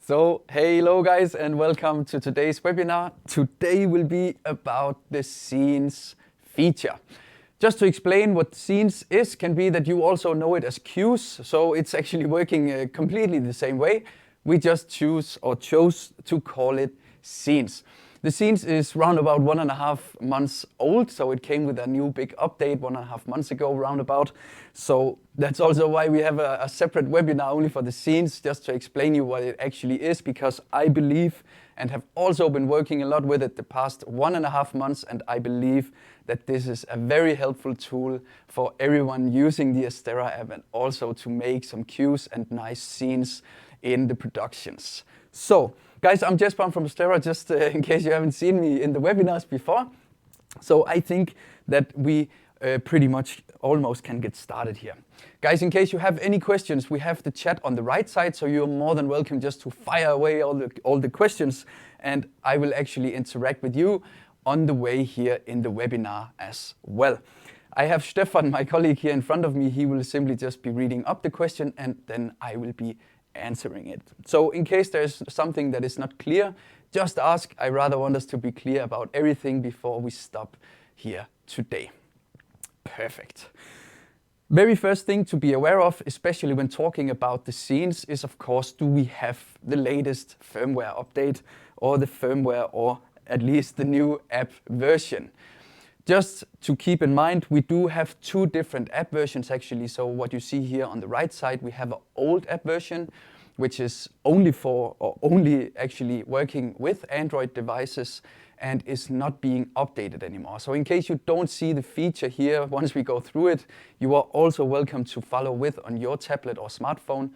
So, hello guys and welcome to today's webinar. Today will be about the scenes feature. Just to explain what scenes is, can be that you also know it as queues, so it's actually working completely the same way. We just chose to call it scenes. The scenes is round about 1.5 months old, so it came with a new big update 1.5 months ago roundabout. So that's also why we have a separate webinar only for the scenes, just to explain you what it actually is, because I believe and have also been working a lot with it the past 1.5 months, and I believe that this is a very helpful tool for everyone using the Astera app and also to make some cues and nice scenes in the productions. So, guys, I'm Jesper from Astera, just in case you haven't seen me in the webinars before. So I think that we pretty much almost can get started here. Guys, in case you have any questions, we have the chat on the right side, so you're more than welcome just to fire away all the questions, and I will actually interact with you on the way here in the webinar as well. I have Stefan, my colleague, here in front of me. He will simply just be reading up the question and then I will be answering it. So in case there's something that is not clear, just ask. I rather want us to be clear about everything before we stop here today. Perfect. Very first thing to be aware of, especially when talking about the scenes, is of course, do we have the latest firmware update or the firmware or at least the new app version? Just to keep in mind, we do have two different app versions actually. So what you see here on the right side, we have an old app version, which is only actually working with Android devices and is not being updated anymore. So in case you don't see the feature here, once we go through it, you are also welcome to follow with on your tablet or smartphone.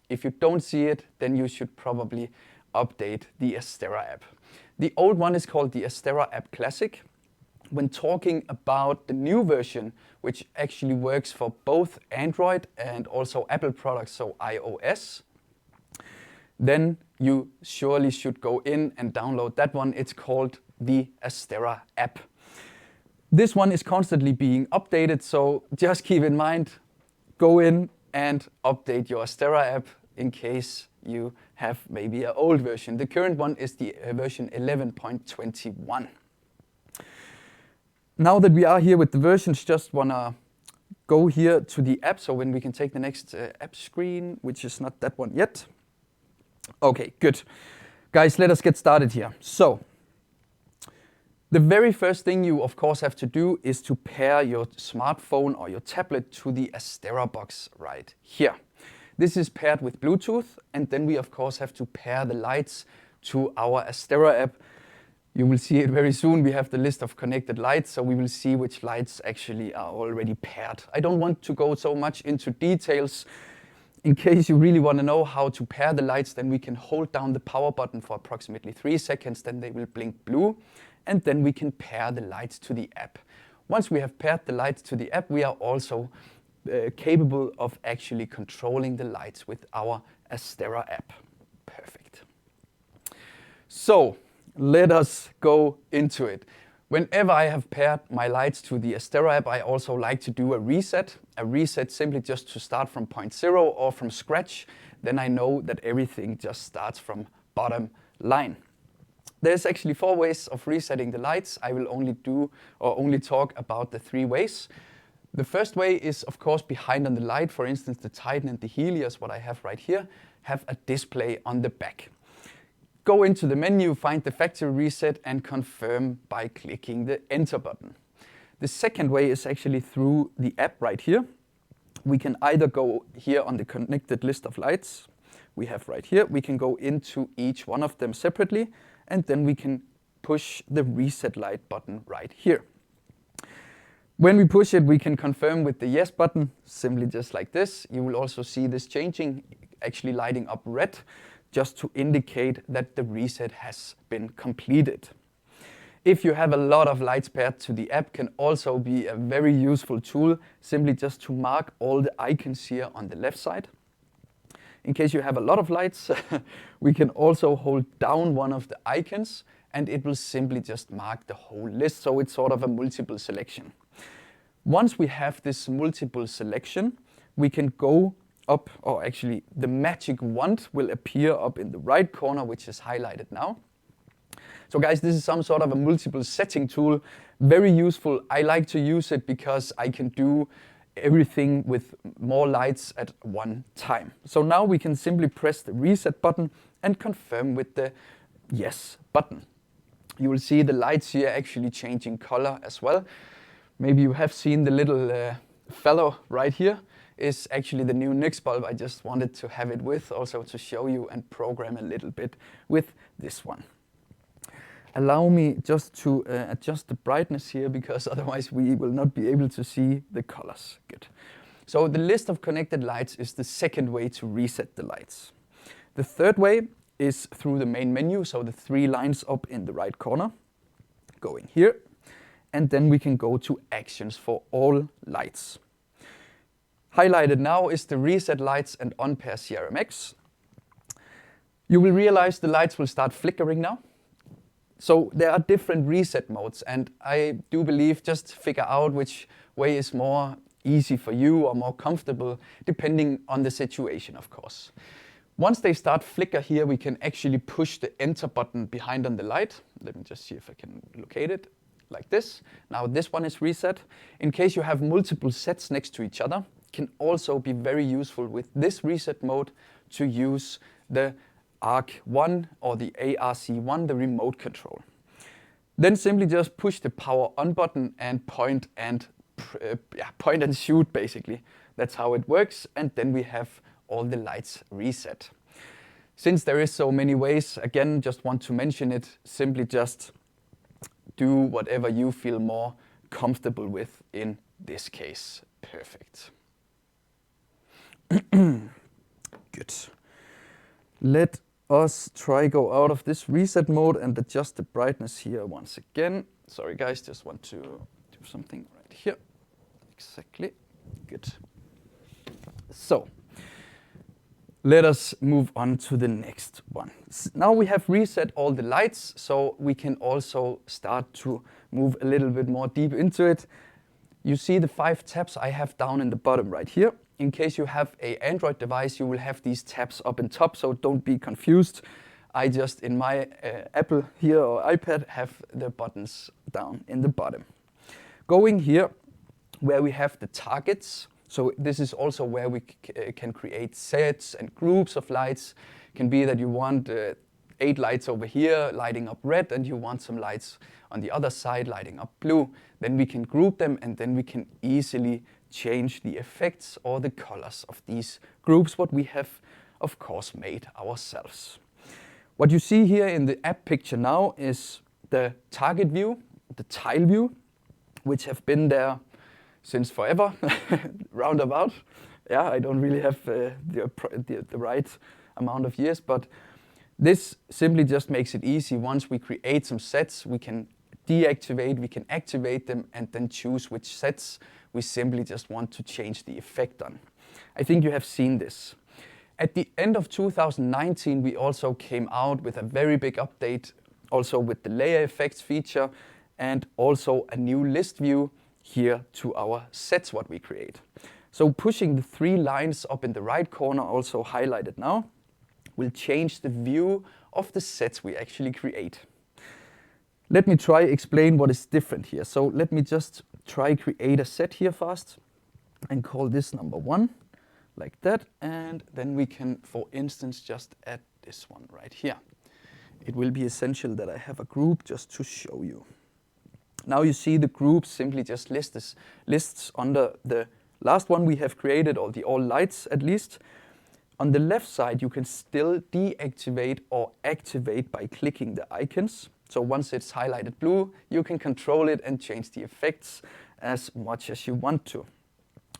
If you don't see it, then you should probably update the Astera app. The old one is called the Astera App Classic. When talking about the new version, which actually works for both Android and also Apple products, so iOS, then you surely should go in and download that one. It's called the Astera app. This one is constantly being updated, so just keep in mind, go in and update your Astera app in case you have maybe an old version. The current one is the version 11.21. Now that we are here with the versions, just wanna go here to the app. So when we can take the next app screen, which is not that one yet. Okay, good. Guys, let us get started here. So the very first thing you of course have to do is to pair your smartphone or your tablet to the Astera box right here. This is paired with Bluetooth, and then we of course have to pair the lights to our Astera app. You will see it very soon. We have the list of connected lights, so we will see which lights actually are already paired. I don't want to go so much into details. In case you really want to know how to pair the lights, then we can hold down the power button for approximately 3 seconds, then they will blink blue, and then we can pair the lights to the app. Once we have paired the lights to the app, we are also capable of actually controlling the lights with our Astera app. Perfect. So, let us go into it. Whenever I have paired my lights to the Astera app, I also like to do a reset. A reset simply just to start from point zero or from scratch. Then I know that everything just starts from bottom line. There's actually 4 ways of resetting the lights. I will only talk about the 3 ways. The first way is of course behind on the light. For instance, the Titan and the Helios, what I have right here, have a display on the back. Go into the menu, find the factory reset and confirm by clicking the enter button. The second way is actually through the app right here. We can either go here on the connected list of lights we have right here. We can go into each one of them separately, and then we can push the reset light button right here. When we push it, we can confirm with the yes button, simply just like this. You will also see this changing, actually lighting up red, just to indicate that the reset has been completed. If you have a lot of lights paired to the app, can also be a very useful tool, simply just to mark all the icons here on the left side. In case you have a lot of lights, we can also hold down one of the icons and it will simply just mark the whole list, so it's sort of a multiple selection. Once we have this multiple selection, we can go up, or actually the magic wand will appear up in the right corner, which is highlighted now. So guys, this is some sort of a multiple setting tool, very useful. I like to use it because I can do everything with more lights at one time. So now we can simply press the reset button and confirm with the yes button. You will see the lights here actually changing color as well. Maybe you have seen the little fellow right here is actually the new NYX bulb. I just wanted to have it with also to show you and program a little bit with this one. Allow me just to adjust the brightness here, because otherwise we will not be able to see the colors. Good. So the list of connected lights is the second way to reset the lights. The third way is through the main menu, so the 3 lines up in the right corner, going here, and then we can go to actions for all lights. Highlighted now is the reset lights and unpair CRMX. You will realize the lights will start flickering now. So there are different reset modes, and I do believe just figure out which way is more easy for you or more comfortable, depending on the situation, of course. Once they start flicker here, we can actually push the enter button behind on the light. Let me just see if I can locate it, like this. Now this one is reset. In case you have multiple sets next to each other, it can also be very useful with this reset mode to use the ARC1 or the ARC1, the remote control. Then simply just push the power on button and point and shoot, basically. That's how it works, and then we have all the lights reset. Since there is so many ways, again, just want to mention it, simply just do whatever you feel more comfortable with in this case. Perfect. Good. Let us try go out of this reset mode and adjust the brightness here once again. Sorry guys, just want to do something right here. Exactly. Good. So let us move on to the next one. Now we have reset all the lights, so we can also start to move a little bit more deep into it. You see the 5 tabs I have down in the bottom right here. In case you have an Android device, you will have these tabs up in top, so don't be confused. I just, in my Apple here or iPad, have the buttons down in the bottom. Going here, where we have the targets, so this is also where we can create sets and groups of lights. It can be that you want 8 lights over here lighting up red, and you want some lights on the other side lighting up blue. Then we can group them, and then we can easily change the effects or the colors of these groups, what we have, of course, made ourselves. What you see here in the app picture now is the target view, the tile view, which have been there since forever, roundabout. Yeah, I don't really have the right amount of years, but this simply just makes it easy. Once we create some sets, we can deactivate, we can activate them, and then choose which sets we simply just want to change the effect on. I think you have seen this. At the end of 2019, we also came out with a very big update, also with the layer effects feature, and also a new list view here to our sets what we create. So pushing the 3 lines up in the right corner, also highlighted now, will change the view of the sets we actually create. Let me try explain what is different here. So let me just try create a set here fast and call this number 1, like that. And then we can, for instance, just add this one right here. It will be essential that I have a group just to show you. Now you see the groups simply just lists under the last one we have created, or the all lights at least. On the left side, you can still deactivate or activate by clicking the icons. So once it's highlighted blue, you can control it and change the effects as much as you want to.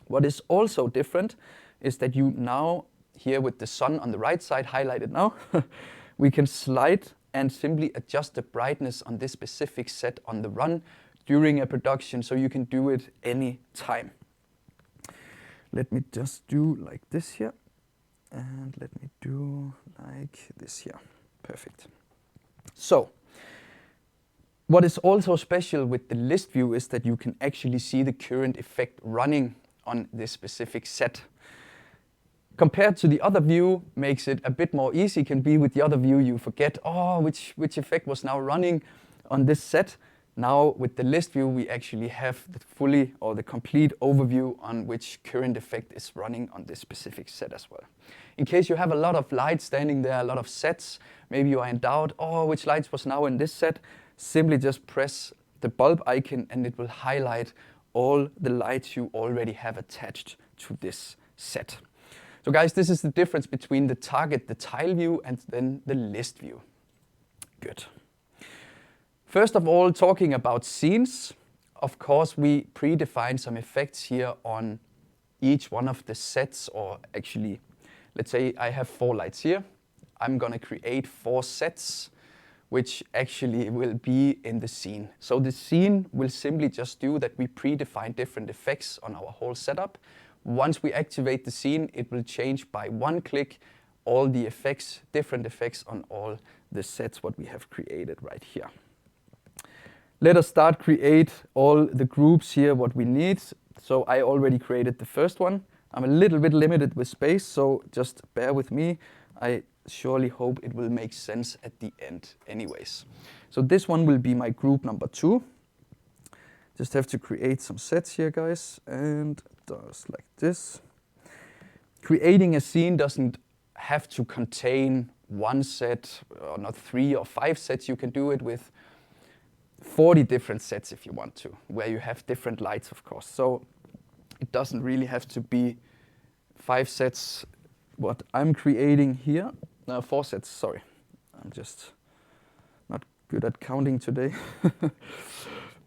What is also different is that you now, here with the sun on the right side highlighted now, we can slide and simply adjust the brightness on this specific set on the run during a production, so you can do it any time. Let me just do like this here, and let me do like this here. Perfect. So, what is also special with the list view is that you can actually see the current effect running on this specific set. Compared to the other view, makes it a bit more easy. Can be with the other view you forget, oh, which effect was now running on this set. Now with the list view, we actually have the fully or the complete overview on which current effect is running on this specific set as well. In case you have a lot of lights standing there, a lot of sets, maybe you are in doubt, oh, which lights was now in this set, simply just press the bulb icon and it will highlight all the lights you already have attached to this set. So guys, this is the difference between the target, the tile view, and then the list view. Good. First of all, talking about scenes, of course, we predefine some effects here on each one of the sets, or actually, let's say I have 4 lights here. I'm gonna create 4 sets, which actually will be in the scene. So the scene will simply just do that we predefine different effects on our whole setup. Once we activate the scene, it will change by 1 click all the effects, different effects on all the sets what we have created right here. Let us start create all the groups here what we need. So I already created the first one. I'm a little bit limited with space, so just bear with me. I surely hope it will make sense at the end anyways. So this one will be my group number 2. Just have to create some sets here, guys, and just like this. Creating a scene doesn't have to contain 1 set, or not 3 or 5 sets. You can do it with 40 different sets if you want to, where you have different lights, of course. So it doesn't really have to be 5 sets, what I'm creating here. No, 4 sets, sorry. I'm just not good at counting today.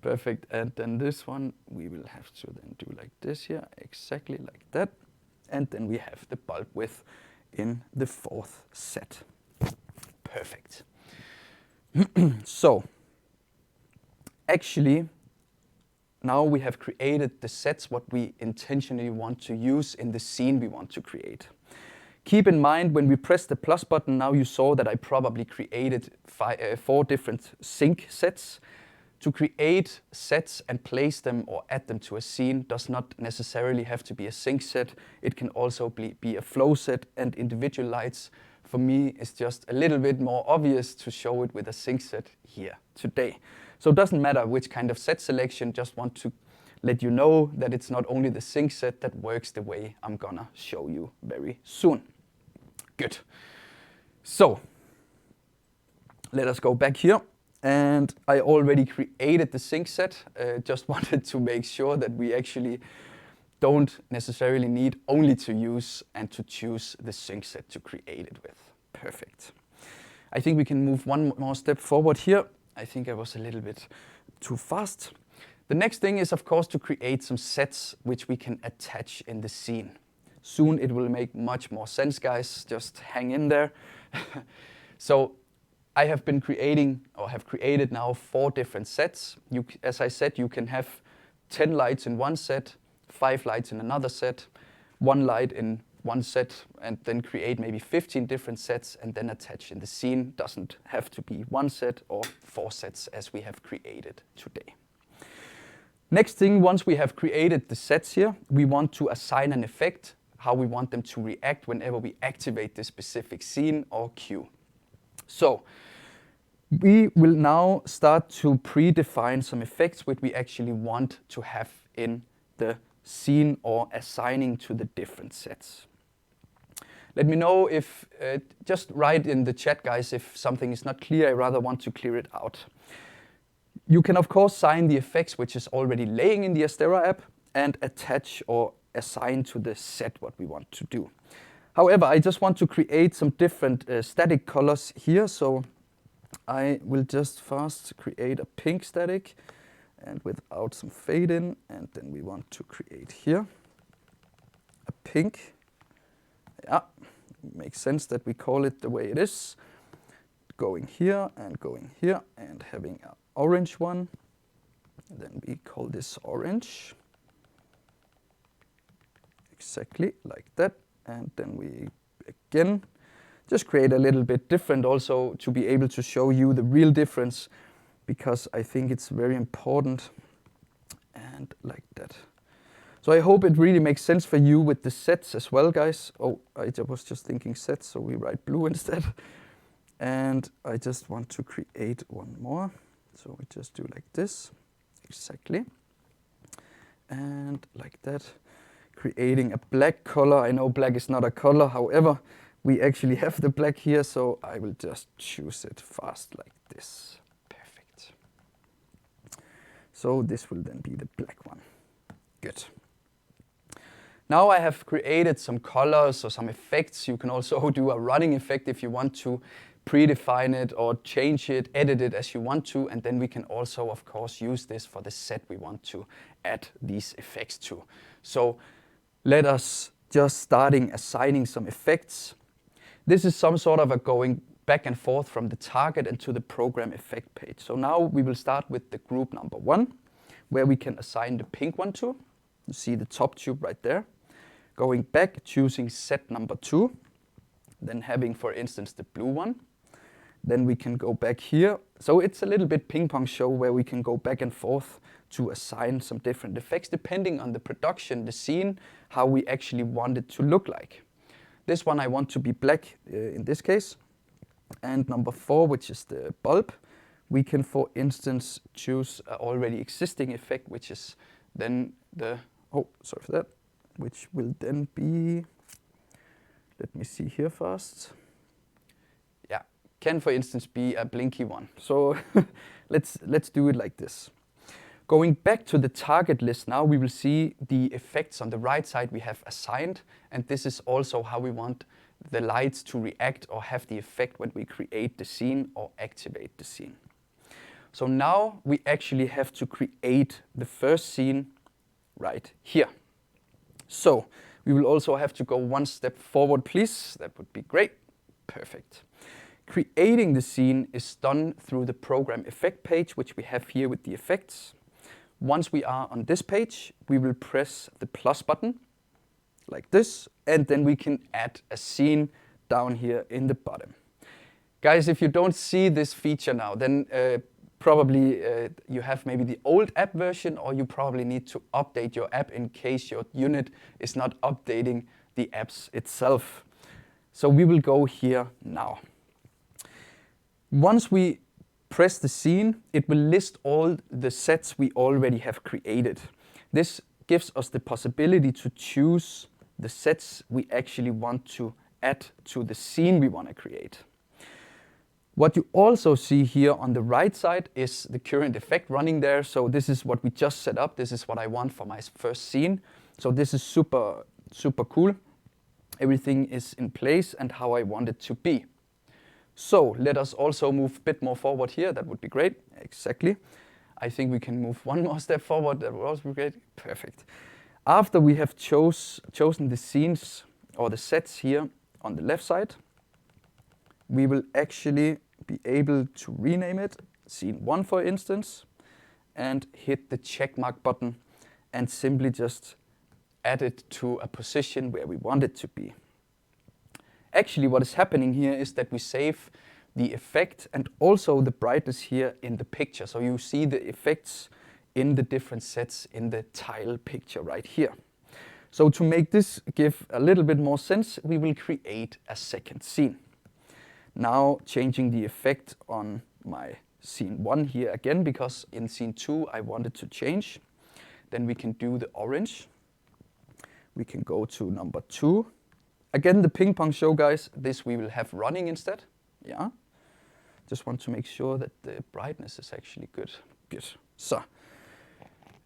Perfect, and then this one we will have to then do like this here, exactly like that. And then we have the bulb width in the 4th set. Perfect. So, actually, now we have created the sets what we intentionally want to use in the scene we want to create. Keep in mind, when we press the plus button, now you saw that I probably created 4 different sync sets. To create sets and place them or add them to a scene does not necessarily have to be a sync set. It can also be a flow set, and individual lights, for me, is just a little bit more obvious to show it with a sync set here today. So it doesn't matter which kind of set selection, just want to let you know that it's not only the sync set that works the way I'm gonna show you very soon. Good. So, let us go back here. And I already created the sync set. Just wanted to make sure that we actually don't necessarily need only to use and to choose the sync set to create it with. Perfect. I think we can move one more step forward here. I think I was a little bit too fast. The next thing is, of course, to create some sets which we can attach in the scene. Soon it will make much more sense, guys. Just hang in there. So I have been creating, or have created now, 4 different sets. As I said, you can have 10 lights in one set, 5 lights in another set, 1 light in one set, and then create maybe 15 different sets and then attach in the scene. Doesn't have to be 1 set or 4 sets as we have created today. Next thing, once we have created the sets here, we want to assign an effect, how we want them to react whenever we activate this specific scene or cue. So, we will now start to predefine some effects which we actually want to have in the scene or assigning to the different sets. Let me know if, just write in the chat, guys, if something is not clear. I rather want to clear it out. You can, of course, assign the effects which is already laying in the Astera app and attach or assign to the set what we want to do. However, I just want to create some different static colors here, so I will just first create a pink static and without some fade in, and then we want to create here a pink. Yeah, makes sense that we call it the way it is. Going here and having an orange one. And then we call this orange. Exactly like that. And then we again just create a little bit different also to be able to show you the real difference, because I think it's very important. And like that. So I hope it really makes sense for you with the sets as well, guys. Oh, I was just thinking sets, so we write blue instead. And I just want to create one more. So we just do like this, exactly. And like that, creating a black color. I know black is not a color, however, we actually have the black here, so I will just choose it fast like this. Perfect. So this will then be the black one. Good. Now I have created some colors or some effects. You can also do a running effect if you want to predefine it or change it, edit it as you want to, and then we can also, of course, use this for the set we want to add these effects to. So let us just starting assigning some effects. This is some sort of a going back and forth from the target and to the program effect page. So now we will start with the group number 1, where we can assign the pink one to. You see the top tube right there. Going back, choosing set number 2, then having, for instance, the blue one. Then we can go back here. So it's a little bit ping pong show where we can go back and forth to assign some different effects depending on the production, the scene, how we actually want it to look like. This one I want to be black in this case. And number 4, which is the bulb, we can, for instance, choose an already existing effect, which is then the, oh, sorry for that, which will then be, let me see here first. Yeah, can for instance be a blinky one. So let's do it like this. Going back to the target list now, we will see the effects on the right side we have assigned, and this is also how we want the lights to react or have the effect when we create the scene or activate the scene. So now we actually have to create the first scene right here. So we will also have to go one step forward, please. That would be great. Perfect. Creating the scene is done through the program effect page, which we have here with the effects. Once we are on this page, we will press the plus button like this, and then we can add a scene down here in the bottom. Guys, if you don't see this feature now, then probably you have maybe the old app version, or you probably need to update your app in case your unit is not updating the apps itself. So we will go here now. Once we press the scene, it will list all the sets we already have created. This gives us the possibility to choose the sets we actually want to add to the scene we want to create. What you also see here on the right side is the current effect running there. So this is what we just set up. This is what I want for my first scene. So this is super, super cool. Everything is in place and how I want it to be. So let us also move a bit more forward here. That would be great. Exactly. I think we can move one more step forward. That would also be great. Perfect. After we have chosen the scenes or the sets here on the left side, we will actually be able to rename it, scene 1 for instance, and hit the check mark button and simply just add it to a position where we want it to be. Actually, what is happening here is that we save the effect and also the brightness here in the picture. So you see the effects in the different sets in the tile picture right here. So to make this give a little bit more sense, we will create a second scene. Now changing the effect on my scene 1 here again, because in scene 2 I wanted to change. Then we can do the orange. We can go to number 2. Again, the ping pong show, guys. This we will have running instead. Yeah. Just want to make sure that the brightness is actually good. Good. So,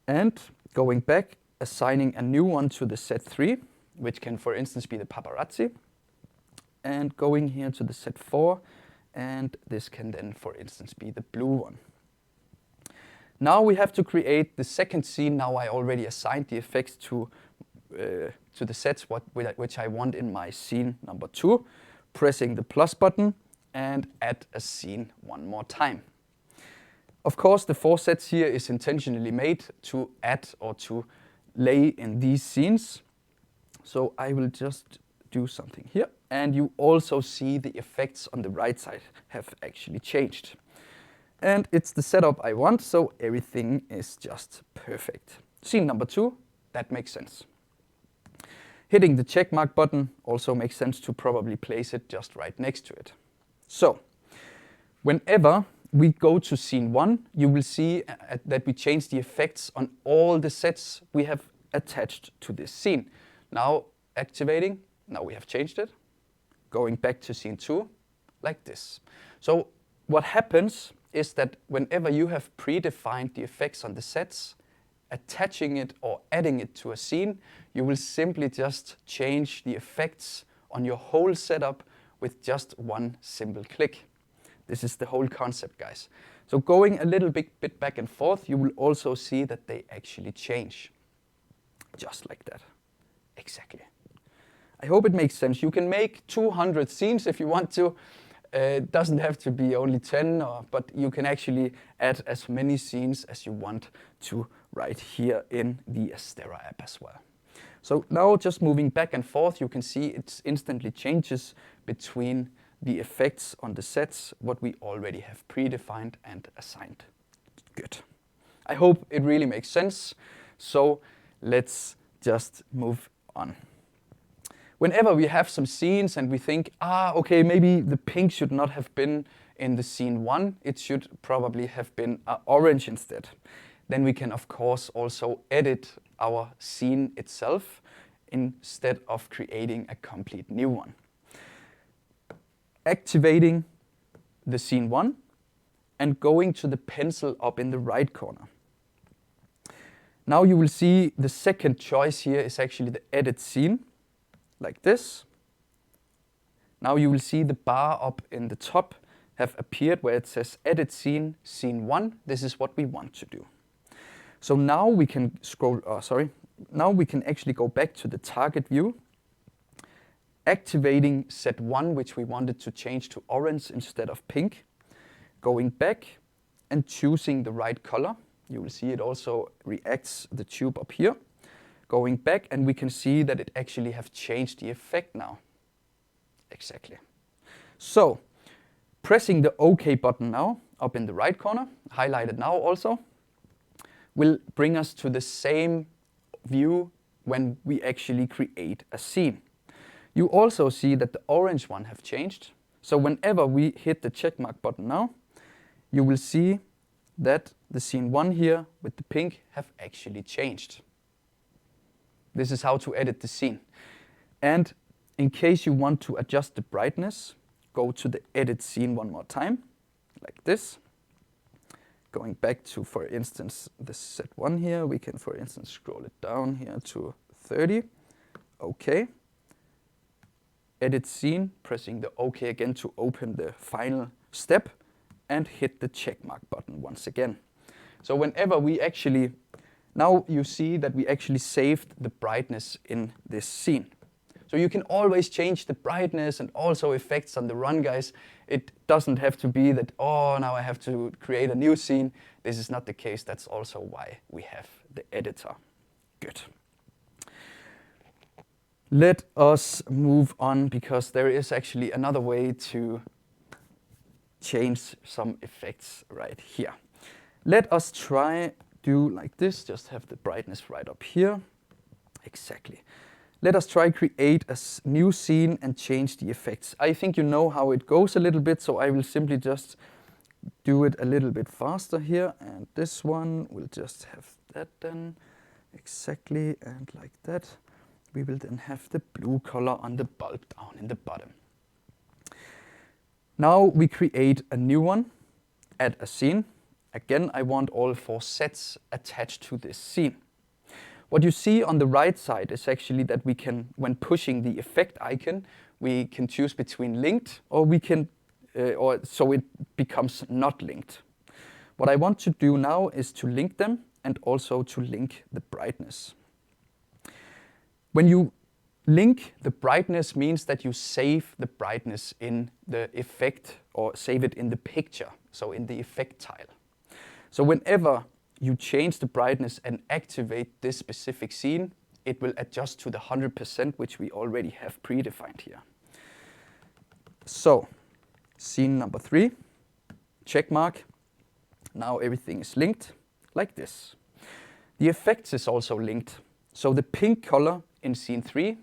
and going back, assigning a new one to the set 3, which can, for instance, be the paparazzi. And going here to the set 4, and this can then, for instance, be the blue one. Now we have to create the second scene. Now I already assigned the effects to the sets which I want in my scene number 2, pressing the plus button and add a scene one more time. Of course, the 4 sets here is intentionally made to add or to lay in these scenes. So I will just do something here, and you also see the effects on the right side have actually changed. And it's the setup I want, so everything is just perfect. Scene number 2 That makes sense. Hitting the check mark button also makes sense to probably place it just right next to it. So, whenever we go to scene 1, you will see that we change the effects on all the sets we have attached to this scene. Now activating, now we have changed it. Going back to scene 2, like this. So what happens is that whenever you have predefined the effects on the sets, attaching it or adding it to a scene, you will simply just change the effects on your whole setup with just one simple click. This is the whole concept, guys. So going a little bit back and forth, you will also see that they actually change. Just like that. Exactly. I hope it makes sense. You can make 200 scenes if you want to. It doesn't have to be only 10, but you can actually add as many scenes as you want to right here in the Astera app as well. So now just moving back and forth, you can see it instantly changes between the effects on the sets, what we already have predefined and assigned. Good. I hope it really makes sense. So let's just move on. Whenever we have some scenes and we think, okay, maybe the pink should not have been in the scene 1, it should probably have been orange instead. Then we can, of course, also edit our scene itself instead of creating a complete new one. Activating the scene 1 and going to the pencil up in the right corner. Now you will see the second choice here is actually the edit scene, like this. Now you will see the bar up in the top have appeared where it says edit scene, scene 1. This is what we want to do. So now we can now we can actually go back to the target view, activating set 1, which we wanted to change to orange instead of pink, going back and choosing the right color. You will see it also reacts the tube up here. Going back, and we can see that it actually have changed the effect now. Exactly. So, pressing the OK button now, up in the right corner, highlighted now also, will bring us to the same view when we actually create a scene. You also see that the orange one have changed. So whenever we hit the checkmark button now, you will see that the scene 1 here with the pink have actually changed. This is how to edit the scene. And in case you want to adjust the brightness, go to the edit scene one more time, like this. Going back to, for instance, the set 1 here, we can, for instance, scroll it down here to 30. OK. Edit scene, pressing the OK again to open the final step, and hit the checkmark button once again. So whenever we actually, now you see that we actually saved the brightness in this scene. So you can always change the brightness and also effects on the run, guys. It doesn't have to be that, oh, now I have to create a new scene. This is not the case. That's also why we have the editor. Good. Let us move on, because there is actually another way to change some effects right here. Let us try do like this, just have the brightness right up here. Exactly. Let us try create a new scene and change the effects. I think you know how it goes a little bit, so I will simply just do it a little bit faster here. And this one will just have that then, exactly, and like that. We will then have the blue color on the bulb down in the bottom. Now we create a new one, add a scene. Again, I want all 4 sets attached to this scene. What you see on the right side is actually that we can, when pushing the effect icon, we can choose between linked, or we can, so it becomes not linked. What I want to do now is to link them and also to link the brightness. When you link, the brightness means that you save the brightness in the effect or save it in the picture, so in the effect tile. So whenever you change the brightness and activate this specific scene, it will adjust to the 100%, which we already have predefined here. So, scene number 3, check mark. Now everything is linked like this. The effects is also linked. So the pink color in scene 3,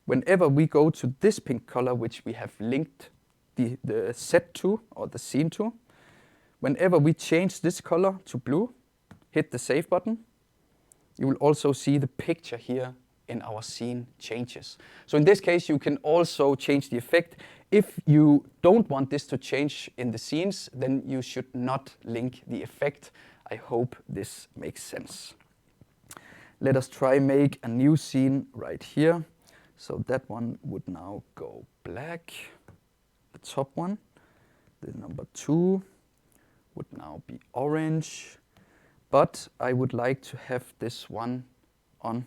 whenever we go to this pink color, which we have linked the set to, or the scene to, whenever we change this color to blue, hit the save button, you will also see the picture here in our scene changes. So in this case, you can also change the effect. If you don't want this to change in the scenes, then you should not link the effect. I hope this makes sense. Let us try make a new scene right here. So that one would now go black, the top one. The number 2 would now be orange, but I would like to have this one on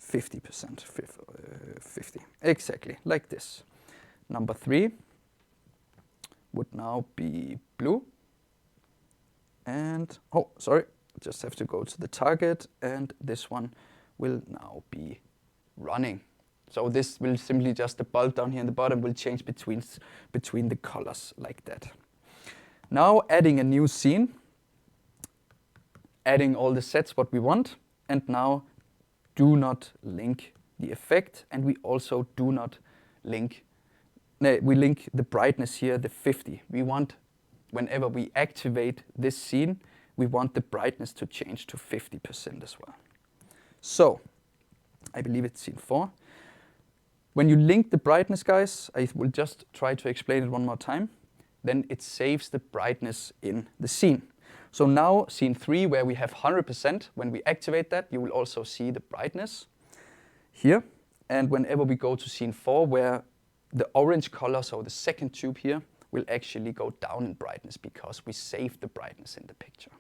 50%, 50, exactly, like this. Number 3 would now be blue. And, oh, sorry, just have to go to the target, and this one will now be running. So this will simply just, the bulb down here in the bottom will change between the colors like that. Now adding a new scene, adding all the sets what we want, and now do not link the effect, and we also do not link, we link the brightness here, the 50. We want, whenever we activate this scene, we want the brightness to change to 50% as well. So, I believe it's scene 4. When you link the brightness, guys, I will just try to explain it one more time. Then it saves the brightness in the scene. So now scene 3, where we have 100%, when we activate that, you will also see the brightness here. And whenever we go to scene 4, where the orange color, so the second tube here, will actually go down in brightness because we saved the brightness in the picture.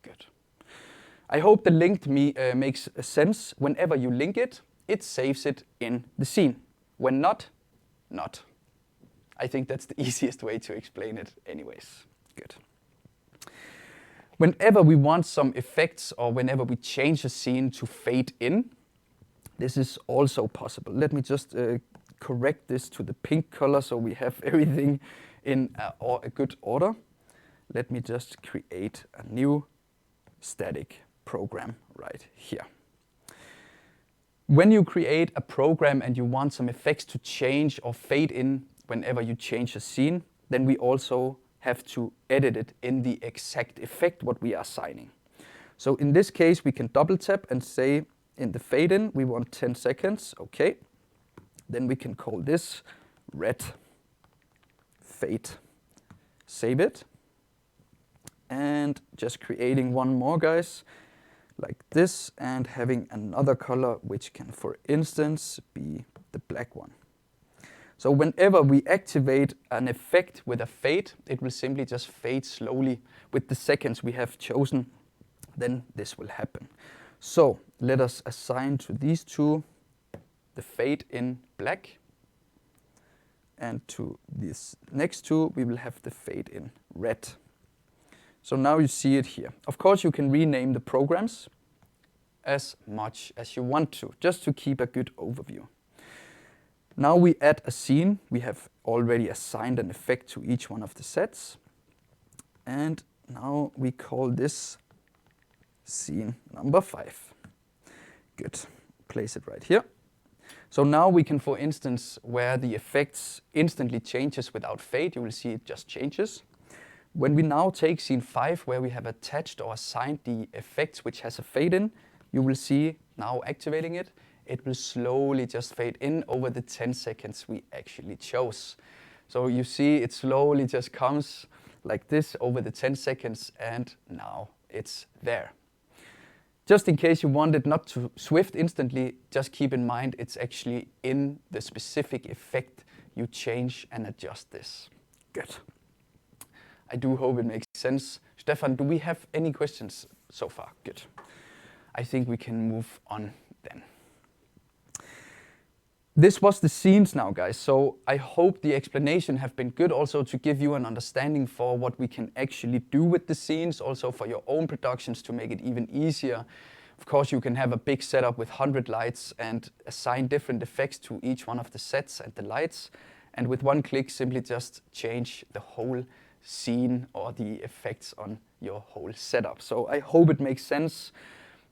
Good. I hope the link makes sense. Whenever you link it, it saves it in the scene. When not, not. I think that's the easiest way to explain it anyways. Good. Whenever we want some effects or whenever we change a scene to fade in, this is also possible. Let me just correct this to the pink color so we have everything in a good order. Let me just create a new static program right here. When you create a program and you want some effects to change or fade in whenever you change a scene, then we also have to edit it in the exact effect what we are assigning. So in this case, we can double tap and say in the fade in, we want 10 seconds, okay. Then we can call this red fade. Save it. And just creating one more, guys, like this, and having another color which can, for instance, be the black one. So whenever we activate an effect with a fade, it will simply just fade slowly with the seconds we have chosen. Then this will happen. So let us assign to these two the fade in black. And to this next two, we will have the fade in red. So now you see it here. Of course, you can rename the programs as much as you want to, just to keep a good overview. Now we add a scene. We have already assigned an effect to each one of the sets. And now we call this scene number 5. Good. Place it right here. So now we can, for instance, where the effects instantly changes without fade, you will see it just changes. When we now take scene 5, where we have attached or assigned the effects which has a fade in, you will see now activating it, it will slowly just fade in over the 10 seconds we actually chose. So you see it slowly just comes like this over the 10 seconds, and now it's there. Just in case you want it not to swift instantly, just keep in mind it's actually in the specific effect you change and adjust this. Good. I do hope it makes sense. Stefan, do we have any questions so far? Good. I think we can move on then. This was the scenes now, guys. So I hope the explanation have been good also to give you an understanding for what we can actually do with the scenes, also for your own productions to make it even easier. Of course, you can have a big setup with 100 lights and assign different effects to each one of the sets and the lights. And with one click, simply just change the whole scene or the effects on your whole setup. So I hope it makes sense.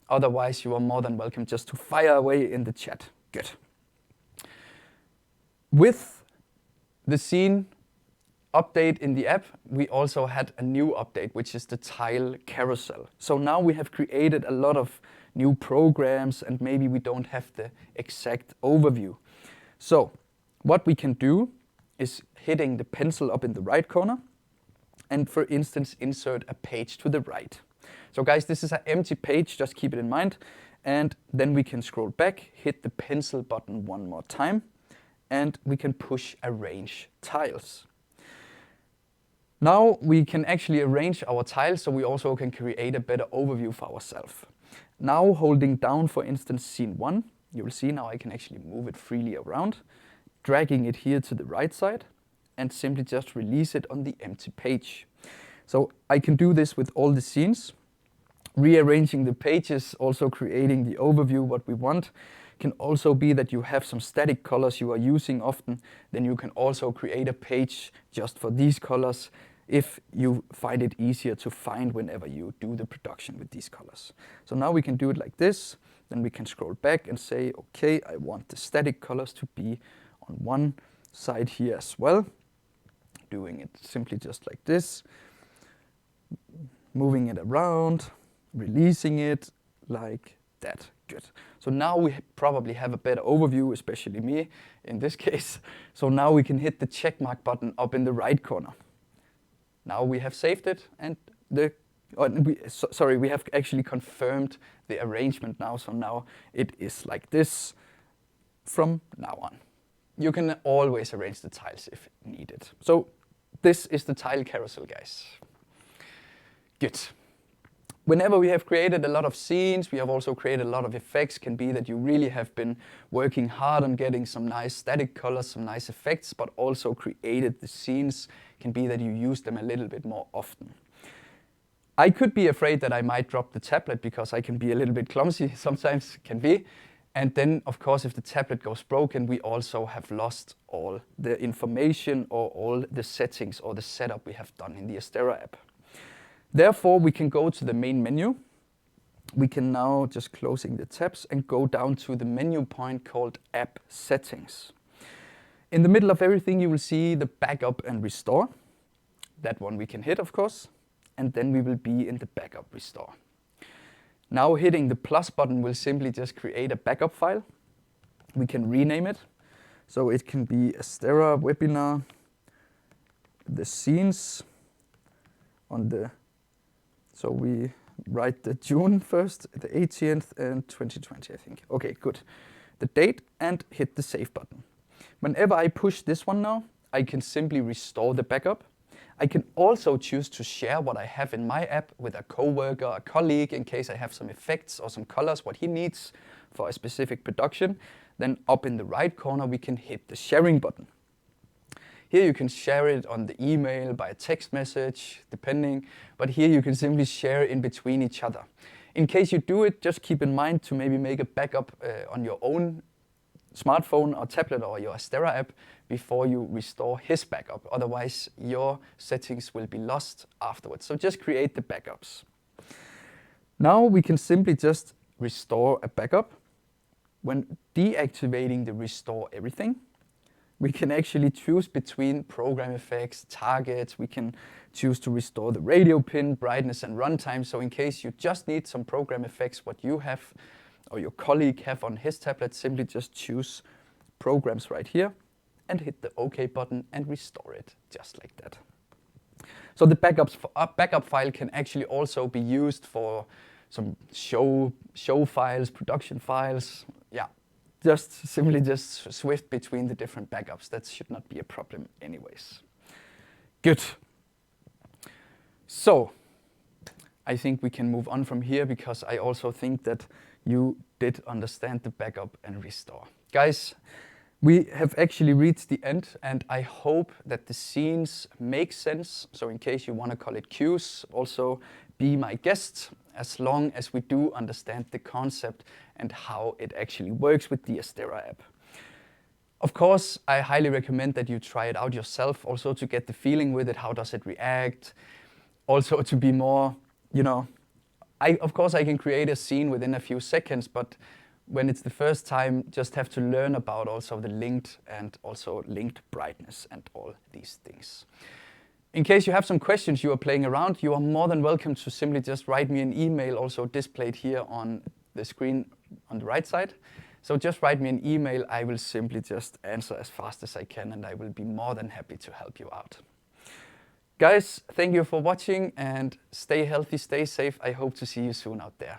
Otherwise, you are more than welcome just to fire away in the chat. Good. With the scene update in the app, we also had a new update, which is the tile carousel. So now we have created a lot of new programs, and maybe we don't have the exact overview. So what we can do is hitting the pencil up in the right corner and, for instance, insert a page to the right. So guys, this is an empty page, just keep it in mind. And then we can scroll back, hit the pencil button one more time, and we can push arrange tiles. Now we can actually arrange our tiles, so we also can create a better overview for ourselves. Now holding down, for instance, scene 1, you will see now I can actually move it freely around, dragging it here to the right side, and simply just release it on the empty page. So I can do this with all the scenes. Rearranging the pages, also creating the overview, what we want. Can also be that you have some static colors you are using often, then you can also create a page just for these colors if you find it easier to find whenever you do the production with these colors. So now we can do it like this, then we can scroll back and say, okay, I want the static colors to be on one side here as well. Doing it simply just like this, moving it around, releasing it like that. Good. So now we probably have a better overview, especially me in this case. So now we can hit the check mark button up in the right corner. Now we have saved it, and we have actually confirmed the arrangement now. So now it is like this from now on. You can always arrange the tiles if needed. So this is the tile carousel, guys. Good. Whenever we have created a lot of scenes, we have also created a lot of effects. Can be that you really have been working hard on getting some nice static colors, some nice effects, but also created the scenes. Can be that you use them a little bit more often. I could be afraid that I might drop the tablet because I can be a little bit clumsy, sometimes can be. And then, of course, if the tablet goes broken, we also have lost all the information or all the settings or the setup we have done in the Astera app. Therefore, we can go to the main menu. We can now just closing the tabs and go down to the menu point called App Settings. In the middle of everything, you will see the Backup and Restore. That one we can hit, of course, and then we will be in the Backup Restore. Now hitting the plus button will simply just create a backup file. We can rename it. So it can be Astera webinar, the scenes on the, so we write the June 1st, the 18th and 2020, I think. Okay, good. The date and hit the save button. Whenever I push this one now, I can simply restore the backup. I can also choose to share what I have in my app with a coworker, a colleague, in case I have some effects or some colors, what he needs for a specific production. Then up in the right corner, we can hit the sharing button. Here you can share it on the email, by a text message, depending, but here you can simply share in between each other. In case you do it, just keep in mind to maybe make a backup on your own smartphone or tablet or your Astera app before you restore his backup. Otherwise, your settings will be lost afterwards. So just create the backups. Now we can simply just restore a backup. When deactivating the restore everything, we can actually choose between program effects, targets. We can choose to restore the radio pin, brightness and runtime. So in case you just need some program effects, what you have or your colleague have on his tablet, simply just choose programs right here and hit the OK button and restore it just like that. So the backup file can actually also be used for some show files, production files. Yeah, simply switch between the different backups. That should not be a problem anyways. Good. So I think we can move on from here because I also think that you did understand the backup and restore. Guys, we have actually reached the end, and I hope that the scenes make sense. So in case you want to call it cues, also be my guest, as long as we do understand the concept and how it actually works with the Astera app. Of course, I highly recommend that you try it out yourself, also to get the feeling with it, how does it react, also to be more, Of course, I can create a scene within a few seconds, but when it's the first time, just have to learn about also the linked and also linked brightness and all these things. In case you have some questions you are playing around, you are more than welcome to simply just write me an email, also displayed here on the screen on the right side. So just write me an email, I will simply just answer as fast as I can, and I will be more than happy to help you out. Guys, thank you for watching, and stay healthy, stay safe. I hope to see you soon out there.